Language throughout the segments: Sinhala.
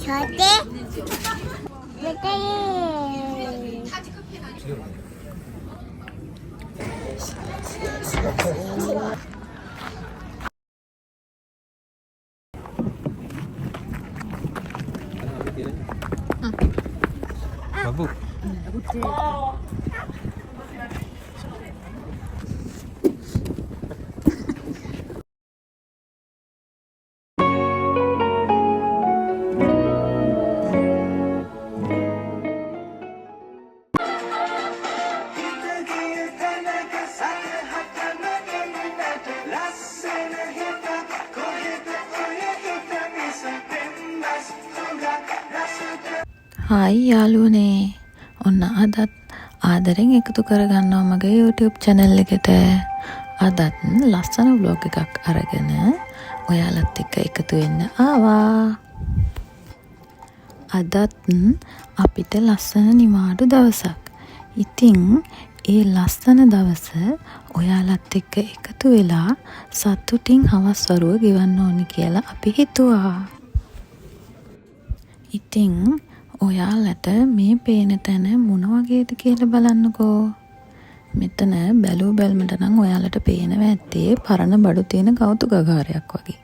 저때 Babu. හායි යාළුවනේ. ඔන්න අදත් ආදරෙන් එකතු කරගන්නවා මගේ YouTube channel එකට. අදත් ලස්සන vlog එකක් අරගෙන ඔයාලත් එක්ක එකතු වෙන්න ආවා. අදත් අපිට ලස්සන නිවාඩු දවසක්. ඉතින් ඒ ලස්සන දවස ඔයාලත් එක්ක එකතු වෙලා සතුටින් හවස් වරුව ගෙවන්න ඕනි කියලා අපි හිතුවා. ඉතින් ඔයාලට මේ පේන තැන මොන වගේද කියලා බලන්නකෝ. මෙතන බැලූ බැල්මට නම් ඔයාලට පේනවා ඇත්තේ පරණ බඩු තියෙන කෞතුකාගාරයක් වගේ.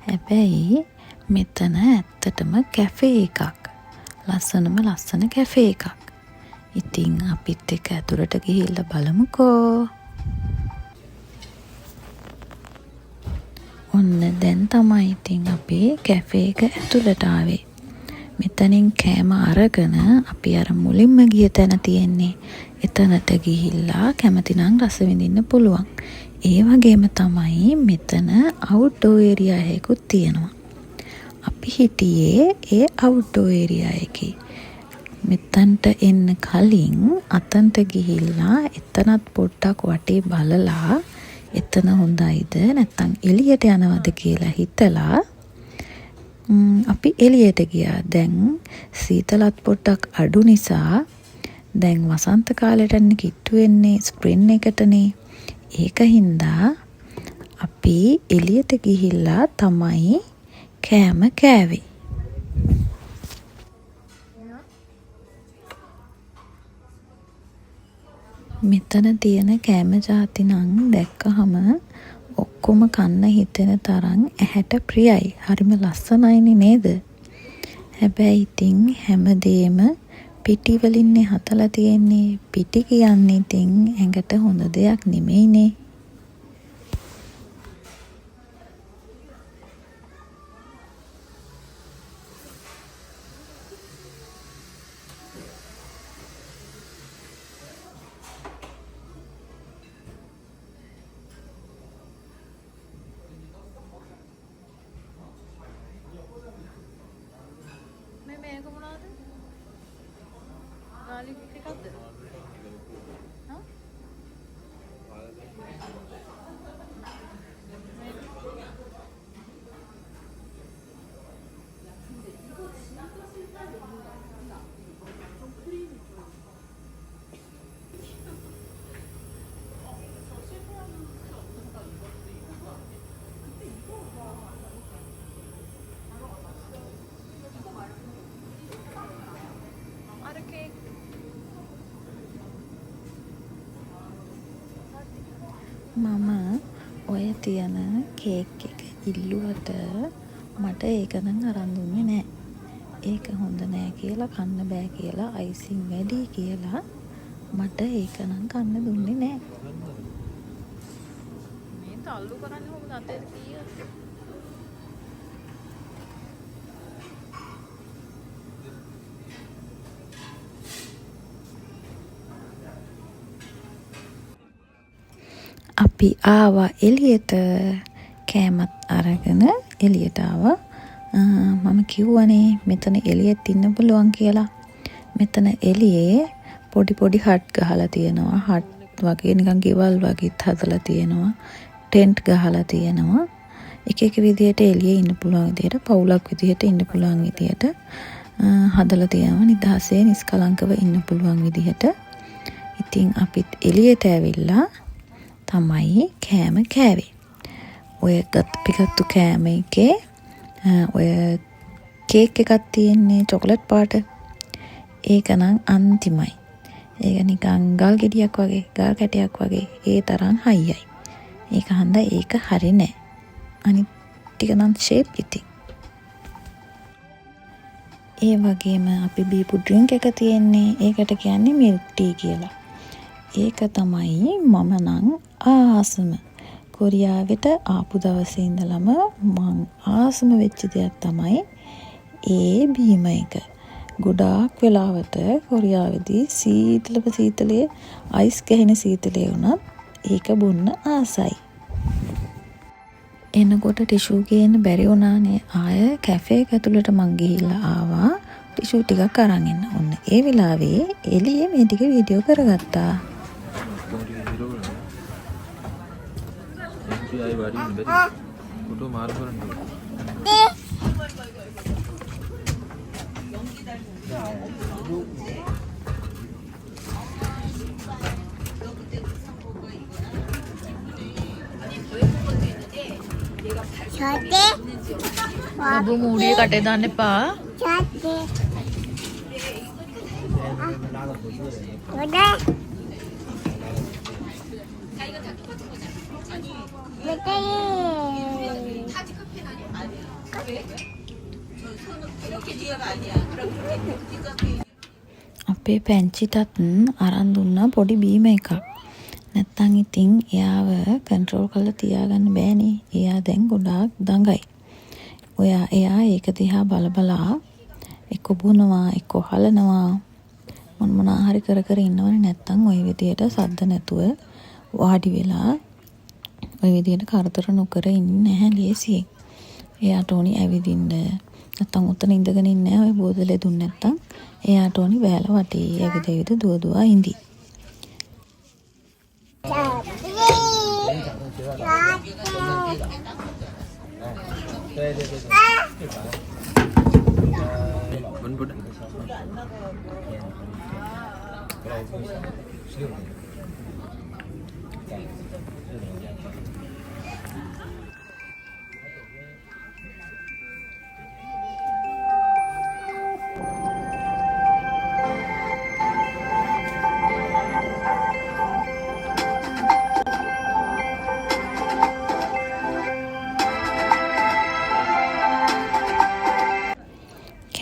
හැබැයි මෙතන ඇත්තටම කැෆේ එකක්. ලස්සන කැෆේ එකක්. ඉතින් අපිත් එක්ක ඇතුළට ගිහිල්ලා බලමුකෝ. ඔන්න දැන් තමයි ඉතින් අපේ කැෆේ එක ඇතුළට ආවේ. මෙතනින් කෑම අරගෙන අපි අර මුලින්ම ගිය තැන තියෙන්නේ. එතනට ගිහිල්ලා කැමතිනම් රස විඳින්න පුළුවන්. ඒ වගේම තමයි මෙතන අවුට්ඩෝර් ඒරියා එකකුත් තියෙනවා. අපි හිටියේ ඒ අවුට්ඩෝර් ඒරියා එකේ. මෙතනට එන්න කලින් අතන්ට ගිහිල්ලා එතනත් පොඩ්ඩක් වටේ බලලා එතන හොඳයිද නැත්නම් එළියට යනවද කියලා හිතලා අපි එළියට ගියා. දැන් සීතලත් පොඩ්ඩක් අඩු නිසා දැන් වසන්ත කාලෙට යන්න කිට්ටු වෙන්නේ ස්ප්‍රින් එකටනේ. ඒක හින්දා අපි එළියට ගිහිල්ලා තමයි කෑම කෑවේ. මෙතන තියෙන කෑම ಜಾති නම් දැක්කහම ඔක්කොම කන්න හිතෙන තරම් ඇහැට ප්‍රියයි. හරිම ලස්සනයිනේ නේද? හැබැයි ඉතින් හැමදේම පිටි වලින්නේ හදලා තියෙන්නේ. පිටි කියන්නේ ඉතින් ඇඟට හොඳ දෙයක් නෙමෙයිනේ. මේක මොනවද? ගාලික් එකක්ද? හා? මම ඔය තියෙන කේක් එක ඉල්ලුවට මට ඒක නම් අරන් දුන්නේ නැහැ. ඒක හොඳ නෑ කියලා කන්න බෑ කියලා අයිසිං වැඩි කියලා මට ඒක නම් කන්න දුන්නේ නැහැ. මේ තල්ලු කරන්නේ කොහොමද අතේට කීයද? අපි ආවා එළියට කෑමත් අරගෙන එළියට ආවා. මම කිව්වනේ මෙතන එළියෙත් ඉන්න පුළුවන් කියලා. මෙතන එළියේ පොඩි හට් ගහලා තියෙනවා. හට් වගේ නිකන් ගෙවල් වගේත් හදලා තියෙනවා. ටෙන්ට් ගහලා තියෙනවා. එක විදියට එළියේ ඉන්න පුළුවන් විදියට පවුලක් විදියට ඉන්න පුළුවන් විදියට හදලා තියෙනවා. නිදහසේ නිස්කලංකව ඉන්න පුළුවන් විදියට. ඉතින් අපිත් එළියට ඇවිල්ලා තමයි කෑම කෑවේ. ඔය පිගත්තු කෑම එකේ ඔය කේක් එකක් තියෙන්නේ චොකලට් පාට. ඒක නම් අන්තිමයි. ඒක නිකන් ගල් ගෙඩියක් වගේ, ගල් කැටයක් වගේ ඒ තරම් හයියයි. ඒක හන්දා ඒක හරි නෑ. අනිත් ටික නම් ෂේප් ඉතින්. ඒ වගේම අපි බීපු ඩ්‍රින්ක් එක තියෙන්නේ ඒකට කියන්නේ මිල්ක් ටී කියලා. ඒක තමයි මම නම් ආසම. කොරියාවට ආපු දවසේ ඉඳලම මං ආසම වෙච්ච දෙයක් තමයි ඒ බීම එක. ගොඩාක් වෙලාවට කොරියාවේදී සීතලේ අයිස් ගහන සීතලේ වුණත් ඒක බොන්න ආසයි. එනකොට ටිෂු ගේන්න බැරි වුණානේ. ආය කැෆේ එක ඇතුළට මං ගිහිල්ලා ආවා ටිෂු ටිකක් අරන් එන්න. ඔන්න ඒ වෙලාවේ එළියේ මේ ටික වීඩියෝ කරගත්තා. फोटो मार අබු මූඩිය කටේ දාන්න එපා. අපේ පැංචිටත් අරන් දුන්නා පොඩි බීම එකක්. නැත්තම් ඉතින් එයාව කන්ට්‍රෝල් කරලා තියාගන්න බෑනේ. එයා දැන් ගොඩාක් දඟයි. එයා ඒක දිහා බලා එක්ක බොනවා එක්ක හලනවා මොනවා හරි කර ඉන්නවනේ. නැත්තම් ওই විදියට සද්ද නැතුව වාඩි වෙලා ওই විදියට කරදර නොකර ඉන්නේ නැහැ ලේසියෙන්. එයාට ඕනි ඇවිදින්න. නැත්තම් උතන ඉඳගෙන ඉන්නේ නැහැ. ඔය බෝතලේ දුන්න නැත්තම් එයාට ඕනි බෑල වටේ ඇවිද දුව ඉඳි.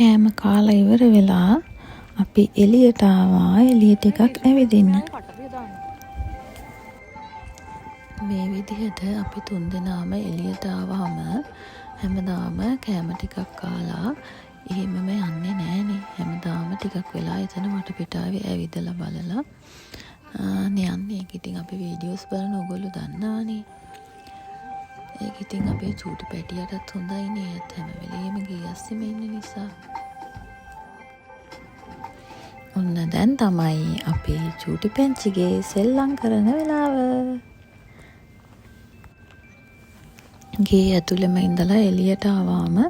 කෑම කාලා ඉවර වෙලා අපි එළියට ආවා. එළිය ටිකක් ඇවිදින්න. මේ විදිහට අපි තුන්දෙනාම එළියට ආවම හැමදාම කෑම ටිකක් කාලා එහෙමම යන්නේ නෑනේ. හැමදාම ටිකක් වෙලා එතන වටපිටාවේ ඇවිදලා බලලා යන්නේ. ඒක ඉතින් අපි වීඩියෝස් බලන ඔයගොල්ලෝ දන්නවනේ. ඒක ඉතින් අපේ චූටි පැටියටත් හොඳයිනේ. ඒත් හැම වෙලේම ගියස්සෙම ඉන්න නිසා. ඔන්න දැන් තමයි අපේ චූටි පැංචිගේ සෙල්ලම් කරන වෙලාව. ගේ ඇතුළෙම ඉඳලා එළියට ආවම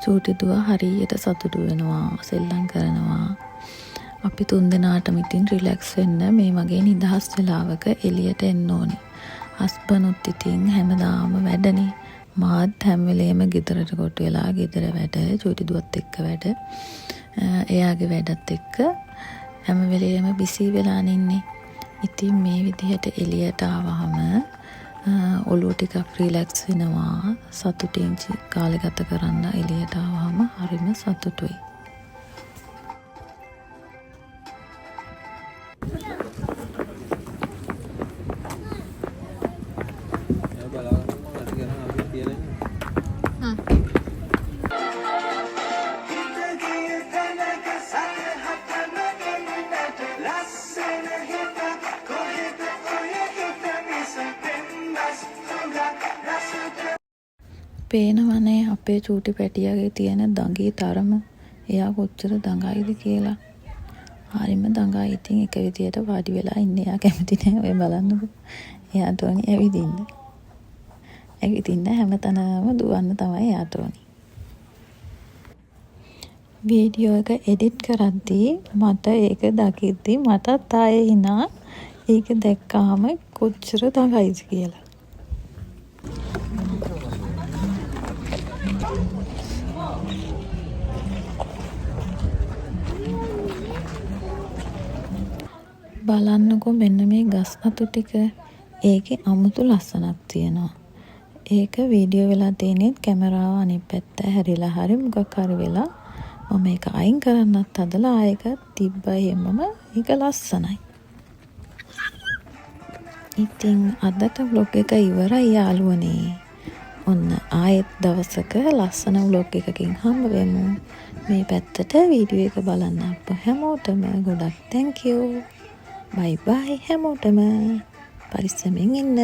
චූටි දුව හරියට සතුටු වෙනවා, සෙල්ලම් කරනවා. අපි තුන්දෙනාටම ඉතින් රිලැක්ස් වෙන්න මේ වගේ නිදහස් වෙලාවක එළියට එන්න ඕනේ. හස්බන්ඩ්ත් ඉතින් හැමදාම වැඩනේ. මාත් හැම වෙලේම ගෙදරට කොට වෙලා ගෙදර වැඩ, චූටි දුවත් එක්ක වැඩ, එයාගේ වැඩත් එක්ක හැම වෙලේම බිසි වෙලා ඉන්නේ. ඉතින් මේ විදිහට එළියට ආවම ඔළුව ටිකක් රිලැක්ස් වෙනවා. සතුටින් කාලය ගත කරන්න එළියට ආවම හරිම සතුටුයි. පේනවනේ අපේ චූටි පැටියාගේ තියෙන දඟේ තරම. එයා කොච්චර දඟයිද කියලා. හරිම දඟයි. ඉතින් එක විදියට වාඩි වෙලා ඉන්නේ. එයා කැමති නෑ. ඔය බලන්නකෝ. එයාට ඕනි ඇවිදින්න. ඇවිදින්න හැමතැනම දුවන්න තමයි එයාට ඕනි. වීඩියෝ එක එඩිට් කරද්දී මට ඒක දකිද්දී මටත් ආයේ හිනා. ඒක දැක්කාම කොච්චර දඟයිද කියලා. බලන්නකෝ මෙන්න මේ ගස් අතු ටික. ඒකේ අමුතු ලස්සනක් තියෙනවා. ඒක වීඩියෝ වෙලා තියෙනෙත් කැමරාව අනිත් පැත්ත හැරිලා හරි මොකක් හරි වෙලා මම ඒක අයින් කරන්නත් හදලා ආයෙක තිබ්බා එහෙමම ඒක ලස්සනයි. ඉතින් අදට vlog එක ඉවරයි යාළුවනේ. ඔන්න ආයෙත් දවසක ලස්සන vlog එකකින් හම්බ වෙමු. මේ පැත්තට වීඩියෝ එක බලන්න අප හැමෝටම ගොඩක් thank you. bye bye හැමෝටම. පරිස්සමෙන් ඉන්න.